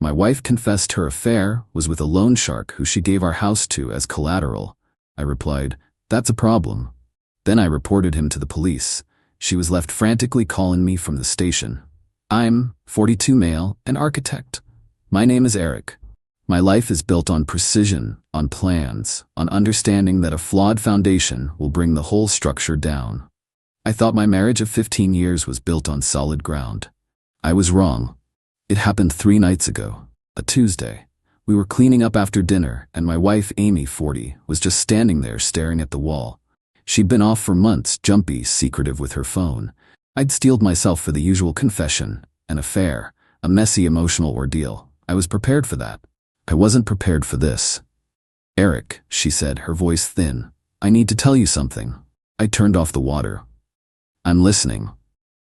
My wife confessed her affair was with a loan shark who she gave our house to as collateral. I replied, "That's a problem." Then I reported him to the police. She was left frantically calling me from the station. I'm 42 male, an architect. My name is Eric. My life is built on precision, on plans, on understanding that a flawed foundation will bring the whole structure down. I thought my marriage of 15 years was built on solid ground. I was wrong. It happened 3 nights ago, a Tuesday. We were cleaning up after dinner, and my wife, Amy, 40, was just standing there staring at the wall. She'd been off for months, jumpy, secretive with her phone. I'd steeled myself for the usual confession, an affair, a messy emotional ordeal. I was prepared for that. I wasn't prepared for this. "Eric," she said, her voice thin, "I need to tell you something." I turned off the water. "I'm listening."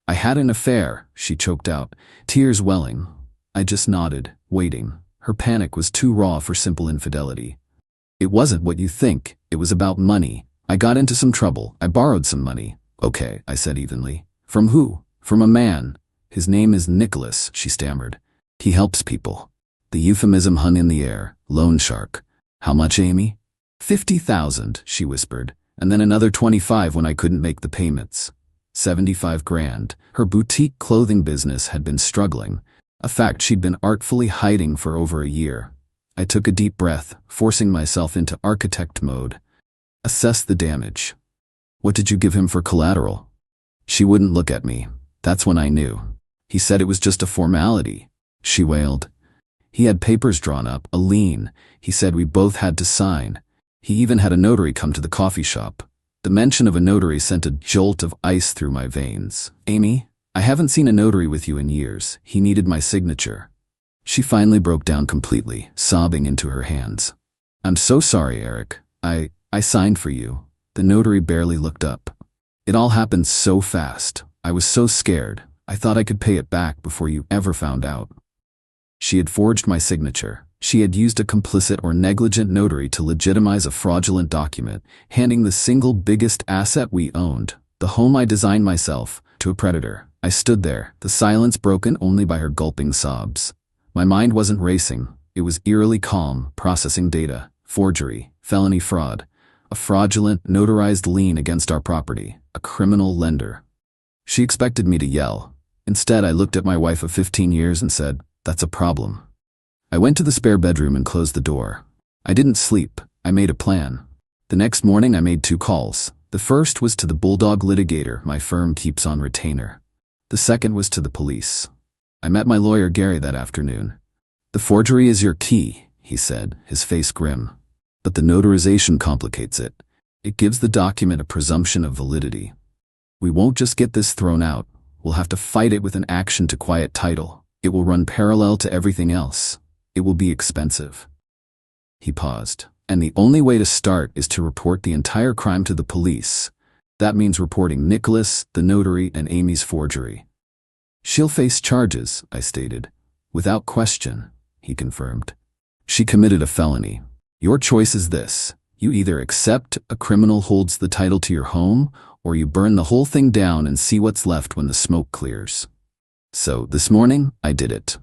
"I had an affair," she choked out, tears welling. I just nodded, waiting. Her panic was too raw for simple infidelity. "It wasn't what you think. It was about money. I got into some trouble. I borrowed some money." "Okay," I said evenly. "From who?" "From a man. His name is Nicholas," she stammered. "He helps people." The euphemism hung in the air. Loan shark. "How much, Amy?" 50,000, she whispered, and then another 25 when I couldn't make the payments. 75 grand. Her boutique clothing business had been struggling, a fact she'd been artfully hiding for over a year. I took a deep breath, forcing myself into architect mode. Assess the damage. "What did you give him for collateral?" She wouldn't look at me. That's when I knew. "He said it was just a formality," she wailed. "He had papers drawn up, a lien. He said we both had to sign. He even had a notary come to the coffee shop." The mention of a notary sent a jolt of ice through my veins. "Amy, I haven't seen a notary with you in years. He needed my signature." She finally broke down completely, sobbing into her hands. "I'm so sorry, Eric. I signed for you." The notary barely looked up. "It all happened so fast. I was so scared. I thought I could pay it back before you ever found out." She had forged my signature. She had used a complicit or negligent notary to legitimize a fraudulent document, handing the single biggest asset we owned, the home I designed myself, to a predator. I stood there, the silence broken only by her gulping sobs. My mind wasn't racing. It was eerily calm, processing data, forgery, felony fraud, a fraudulent, notarized lien against our property, a criminal lender. She expected me to yell. Instead, I looked at my wife of 15 years and said, "That's a problem." I went to the spare bedroom and closed the door. I didn't sleep. I made a plan. The next morning I made 2 calls. The first was to the bulldog litigator my firm keeps on retainer. The second was to the police. I met my lawyer Gary that afternoon. "The forgery is your key," he said, his face grim. "But the notarization complicates it. It gives the document a presumption of validity. We won't just get this thrown out. We'll have to fight it with an action to quiet title. It will run parallel to everything else. It will be expensive." He paused. "And the only way to start is to report the entire crime to the police. That means reporting Nicholas, the notary, and Amy's forgery." "She'll face charges," I stated. "Without question," he confirmed. "She committed a felony. Your choice is this. You either accept a criminal holds the title to your home, or you burn the whole thing down and see what's left when the smoke clears." So, this morning, I did it.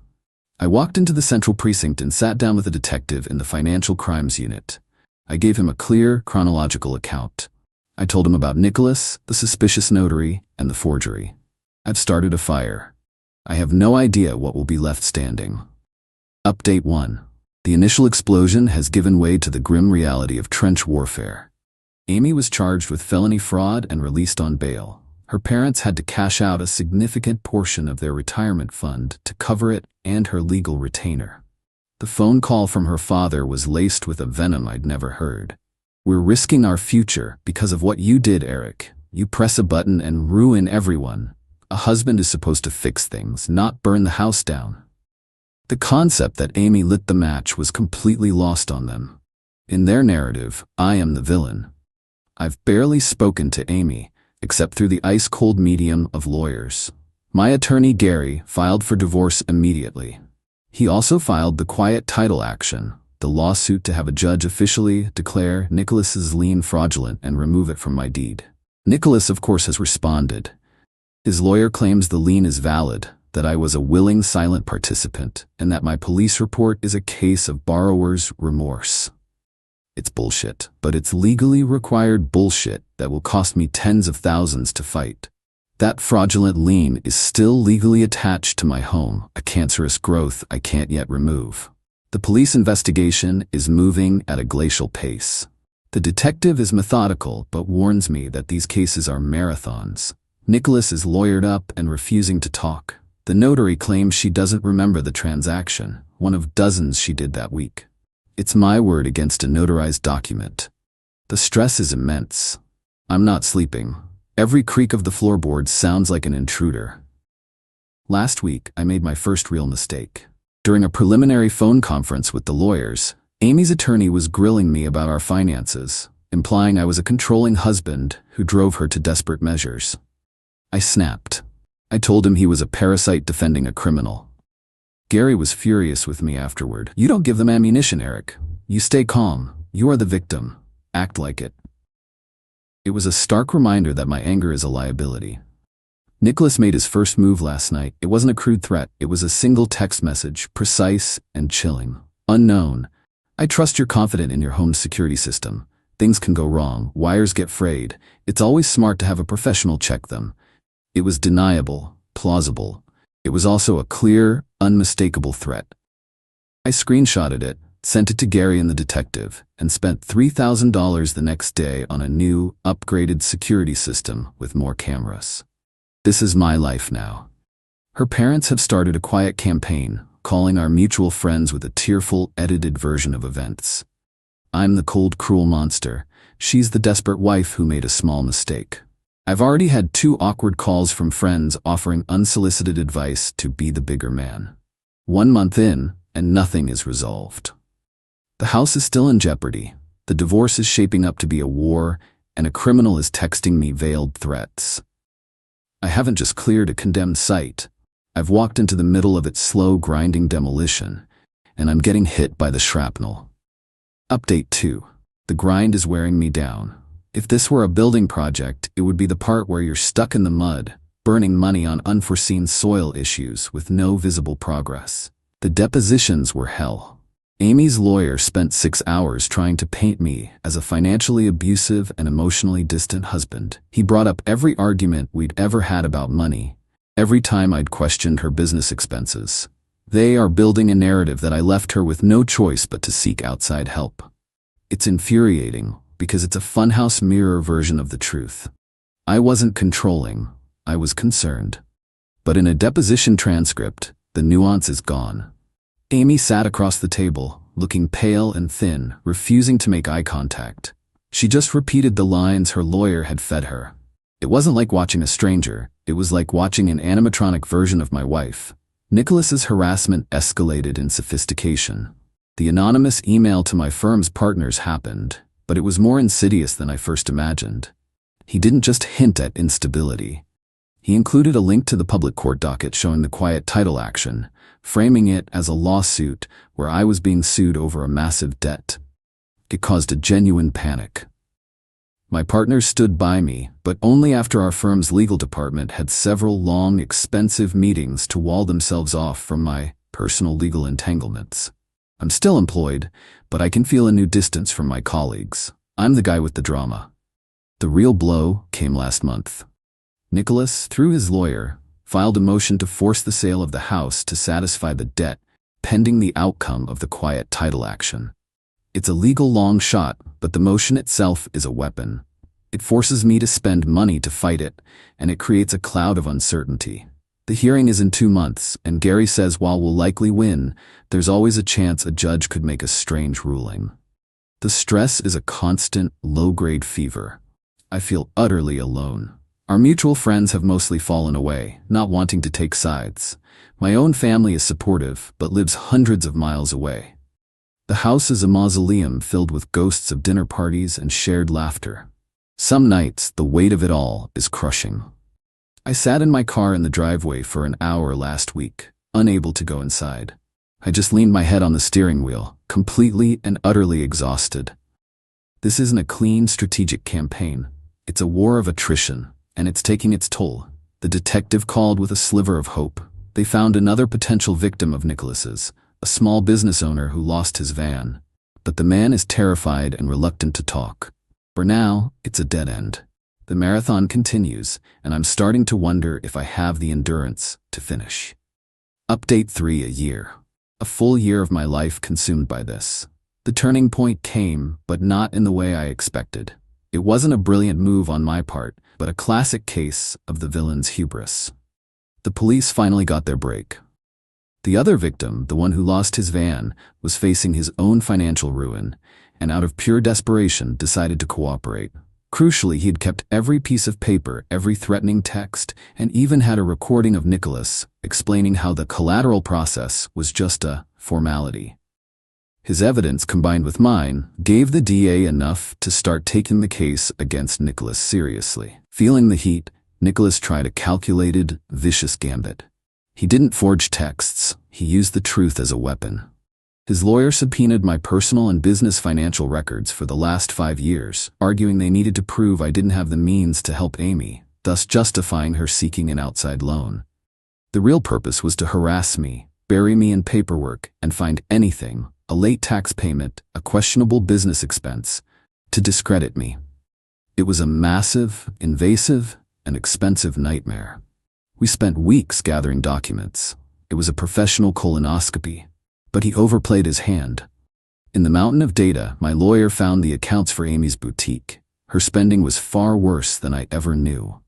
I walked into the Central Precinct and sat down with a detective in the Financial Crimes Unit. I gave him a clear, chronological account. I told him about Nicholas, the suspicious notary, and the forgery. I've started a fire. I have no idea what will be left standing. Update 1. The initial explosion has given way to the grim reality of trench warfare. Amy was charged with felony fraud and released on bail. Her parents had to cash out a significant portion of their retirement fund to cover it and her legal retainer. The phone call from her father was laced with a venom I'd never heard. "We're risking our future because of what you did, Eric. You press a button and ruin everyone. A husband is supposed to fix things, not burn the house down." The concept that Amy lit the match was completely lost on them. In their narrative, I am the villain. I've barely spoken to Amy, except through the ice-cold medium of lawyers. My attorney, Gary, filed for divorce immediately. He also filed the quiet title action, the lawsuit to have a judge officially declare Nicholas's lien fraudulent and remove it from my deed. Nicholas, of course, has responded. His lawyer claims the lien is valid, that I was a willing silent participant, and that my police report is a case of borrower's remorse. It's bullshit, but it's legally required bullshit that will cost me tens of thousands to fight. That fraudulent lien is still legally attached to my home, a cancerous growth I can't yet remove. The police investigation is moving at a glacial pace. The detective is methodical, but warns me that these cases are marathons. Nicholas is lawyered up and refusing to talk. The notary claims she doesn't remember the transaction, one of dozens she did that week. It's my word against a notarized document. The stress is immense. I'm not sleeping. Every creak of the floorboards sounds like an intruder. Last week, I made my first real mistake. During a preliminary phone conference with the lawyers, Amy's attorney was grilling me about our finances, implying I was a controlling husband who drove her to desperate measures. I snapped. I told him he was a parasite defending a criminal. Gary was furious with me afterward. You don't give them ammunition, Eric. You stay calm. You are the victim. Act like it. It was a stark reminder that my anger is a liability. Nicholas made his first move last night. It wasn't a crude threat. It was a single text message, precise and chilling. Unknown. I trust you're confident in your home's security system. Things can go wrong. Wires get frayed. It's always smart to have a professional check them. It was deniable, plausible. It was also a clear, unmistakable threat. I screenshotted it, sent it to Gary and the detective, and spent $3,000 the next day on a new, upgraded security system with more cameras. This is my life now. Her parents have started a quiet campaign, calling our mutual friends with a tearful, edited version of events. I'm the cold, cruel monster. She's the desperate wife who made a small mistake. I've already had 2 awkward calls from friends offering unsolicited advice to be the bigger man. 1 month in, and nothing is resolved. The house is still in jeopardy. The divorce is shaping up to be a war, and a criminal is texting me veiled threats. I haven't just cleared a condemned site. I've walked into the middle of its slow, grinding demolition, and I'm getting hit by the shrapnel. Update 2. The grind is wearing me down. If this were a building project, it would be the part where you're stuck in the mud, burning money on unforeseen soil issues with no visible progress. The depositions were hell. Amy's lawyer spent 6 hours trying to paint me as a financially abusive and emotionally distant husband. He brought up every argument we'd ever had about money, every time I'd questioned her business expenses. They are building a narrative that I left her with no choice but to seek outside help. It's infuriating, because it's a funhouse mirror version of the truth. I wasn't controlling, I was concerned. But in a deposition transcript, the nuance is gone. Amy sat across the table, looking pale and thin, refusing to make eye contact. She just repeated the lines her lawyer had fed her. It wasn't like watching a stranger, it was like watching an animatronic version of my wife. Nicholas's harassment escalated in sophistication. The anonymous email to my firm's partners happened, but it was more insidious than I first imagined. He didn't just hint at instability. He included a link to the public court docket showing the quiet title action, framing it as a lawsuit where I was being sued over a massive debt. It caused a genuine panic. My partners stood by me, but only after our firm's legal department had several long, expensive meetings to wall themselves off from my personal legal entanglements. I'm still employed, but I can feel a new distance from my colleagues. I'm the guy with the drama. The real blow came last month. Nicholas, through his lawyer, filed a motion to force the sale of the house to satisfy the debt, pending the outcome of the quiet title action. It's a legal long shot, but the motion itself is a weapon. It forces me to spend money to fight it, and it creates a cloud of uncertainty. The hearing is in 2 months, and Gary says while we'll likely win, there's always a chance a judge could make a strange ruling. The stress is a constant, low-grade fever. I feel utterly alone. Our mutual friends have mostly fallen away, not wanting to take sides. My own family is supportive, but lives hundreds of miles away. The house is a mausoleum filled with ghosts of dinner parties and shared laughter. Some nights, the weight of it all is crushing. I sat in my car in the driveway for an hour last week, unable to go inside. I just leaned my head on the steering wheel, completely and utterly exhausted. This isn't a clean, strategic campaign. It's a war of attrition, and it's taking its toll. The detective called with a sliver of hope. They found another potential victim of Nicholas's, a small business owner who lost his van. But the man is terrified and reluctant to talk. For now, it's a dead end. The marathon continues, and I'm starting to wonder if I have the endurance to finish. Update 3: a year. A full year of my life consumed by this. The turning point came, but not in the way I expected. It wasn't a brilliant move on my part, but a classic case of the villain's hubris. The police finally got their break. The other victim, the one who lost his van, was facing his own financial ruin, and out of pure desperation decided to cooperate. Crucially, he had kept every piece of paper, every threatening text, and even had a recording of Nicholas explaining how the collateral process was just a formality. His evidence, combined with mine, gave the DA enough to start taking the case against Nicholas seriously. Feeling the heat, Nicholas tried a calculated, vicious gambit. He didn't forge texts, he used the truth as a weapon. His lawyer subpoenaed my personal and business financial records for the last 5 years, arguing they needed to prove I didn't have the means to help Amy, thus justifying her seeking an outside loan. The real purpose was to harass me, bury me in paperwork, and find anything, a late tax payment, a questionable business expense, to discredit me. It was a massive, invasive, and expensive nightmare. We spent weeks gathering documents. It was a professional colonoscopy. But he overplayed his hand. In the mountain of data, my lawyer found the accounts for Amy's boutique. Her spending was far worse than I ever knew.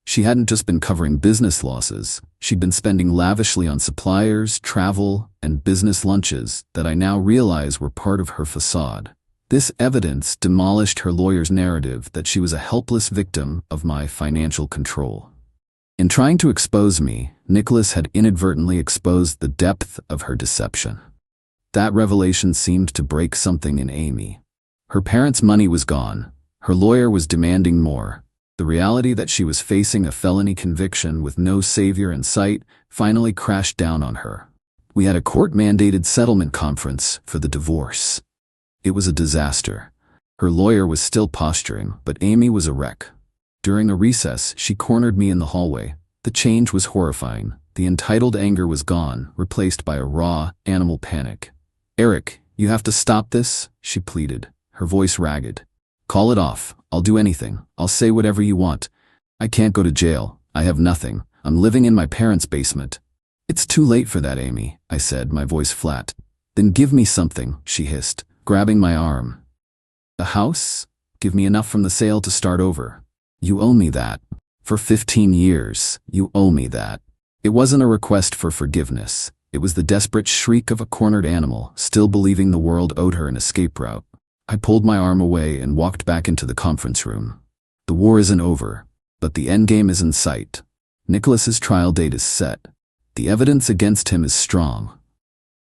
She hadn't just been covering business losses, she'd been spending lavishly on suppliers, travel, and business lunches that I now realize were part of her facade. This evidence demolished her lawyer's narrative that she was a helpless victim of my financial control. In trying to expose me, Nicholas had inadvertently exposed the depth of her deception. That revelation seemed to break something in Amy. Her parents' money was gone. Her lawyer was demanding more. The reality that she was facing a felony conviction with no savior in sight finally crashed down on her. We had a court-mandated settlement conference for the divorce. It was a disaster. Her lawyer was still posturing, but Amy was a wreck. During a recess, she cornered me in the hallway. The change was horrifying. The entitled anger was gone, replaced by a raw, animal panic. "Eric, you have to stop this," she pleaded, her voice ragged. "Call it off. I'll do anything. I'll say whatever you want. I can't go to jail. I have nothing. I'm living in my parents' basement." "It's too late for that, Amy," I said, my voice flat. "Then give me something," she hissed, grabbing my arm. "The house? Give me enough from the sale to start over. You owe me that. For 15 years, you owe me that." It wasn't a request for forgiveness. It was the desperate shriek of a cornered animal, still believing the world owed her an escape route. I pulled my arm away and walked back into the conference room. The war isn't over, but the endgame is in sight. Nicholas's trial date is set. The evidence against him is strong.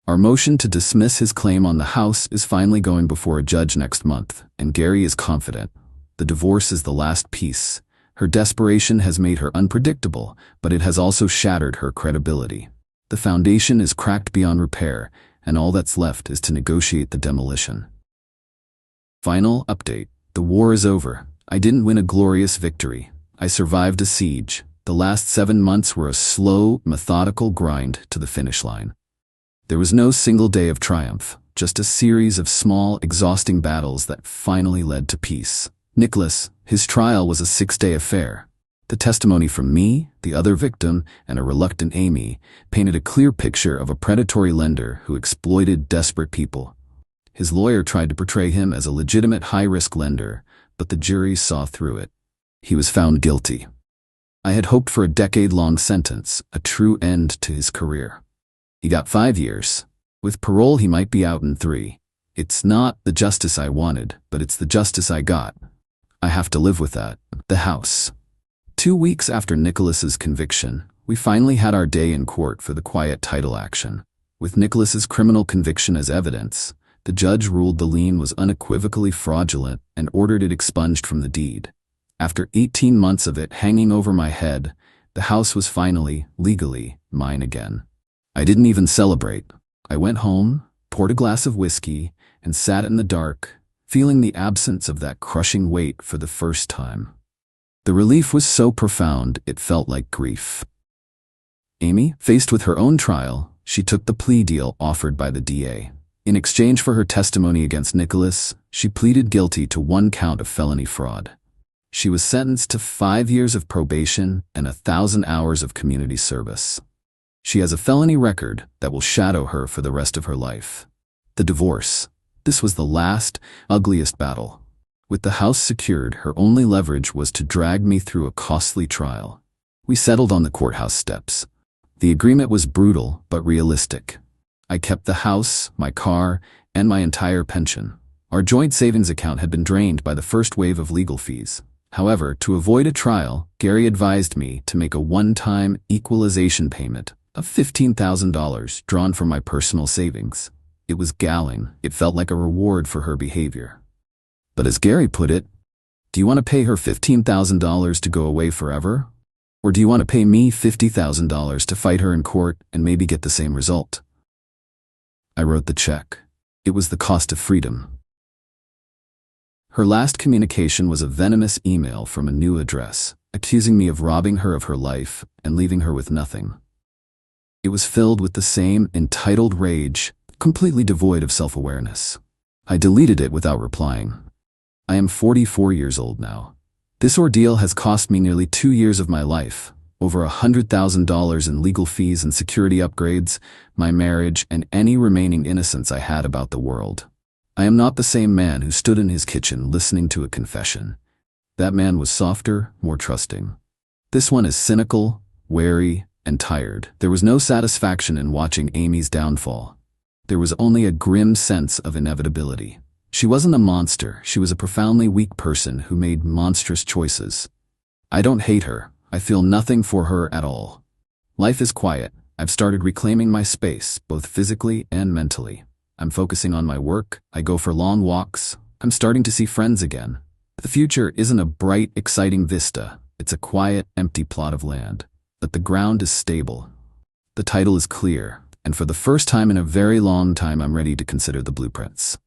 Our motion to dismiss his claim on the house is finally going before a judge next month, and Gary is confident. The divorce is the last piece. Her desperation has made her unpredictable, but it has also shattered her credibility. The foundation is cracked beyond repair, and all that's left is to negotiate the demolition. Final update. The war is over. I didn't win a glorious victory. I survived a siege. The last 7 months were a slow, methodical grind to the finish line. There was no single day of triumph, just a series of small, exhausting battles that finally led to peace. Nicholas, his trial was a 6-day affair. The testimony from me, the other victim, and a reluctant Amy painted a clear picture of a predatory lender who exploited desperate people. His lawyer tried to portray him as a legitimate high-risk lender, but the jury saw through it. He was found guilty. I had hoped for a decade-long sentence, a true end to his career. He got 5 years. With parole, he might be out in 3. It's not the justice I wanted, but it's the justice I got. I have to live with that. The house. 2 weeks after Nicholas's conviction, we finally had our day in court for the quiet title action. With Nicholas's criminal conviction as evidence, the judge ruled the lien was unequivocally fraudulent and ordered it expunged from the deed. After 18 months of it hanging over my head, the house was finally, legally, mine again. I didn't even celebrate. I went home, poured a glass of whiskey, and sat in the dark, feeling the absence of that crushing weight for the first time. The relief was so profound it felt like grief. Amy, faced with her own trial, she took the plea deal offered by the DA. In exchange for her testimony against Nicholas, she pleaded guilty to 1 count of felony fraud. She was sentenced to 5 years of probation and 1,000 hours of community service. She has a felony record that will shadow her for the rest of her life. The divorce. This was the last, ugliest battle. With the house secured, her only leverage was to drag me through a costly trial. We settled on the courthouse steps. The agreement was brutal but realistic. I kept the house, my car, and my entire pension. Our joint savings account had been drained by the first wave of legal fees. However, to avoid a trial, Gary advised me to make a one-time equalization payment of $15,000 drawn from my personal savings. It was galling. It felt like a reward for her behavior. But as Gary put it, do you want to pay her $15,000 to go away forever? Or do you want to pay me $50,000 to fight her in court and maybe get the same result? I wrote the check. It was the cost of freedom. Her last communication was a venomous email from a new address, accusing me of robbing her of her life and leaving her with nothing. It was filled with the same entitled rage, completely devoid of self-awareness. I deleted it without replying. I am 44 years old now. This ordeal has cost me nearly 2 years of my life, over $100,000 in legal fees and security upgrades, my marriage, and any remaining innocence I had about the world. I am not the same man who stood in his kitchen listening to a confession. That man was softer, more trusting. This one is cynical, wary, and tired. There was no satisfaction in watching Amy's downfall. There was only a grim sense of inevitability. She wasn't a monster. She was a profoundly weak person who made monstrous choices. I don't hate her. I feel nothing for her at all. Life is quiet. I've started reclaiming my space, both physically and mentally. I'm focusing on my work. I go for long walks. I'm starting to see friends again. The future isn't a bright, exciting vista. It's a quiet, empty plot of land. But the ground is stable. The title is clear, and for the first time in a very long time, I'm ready to consider the blueprints.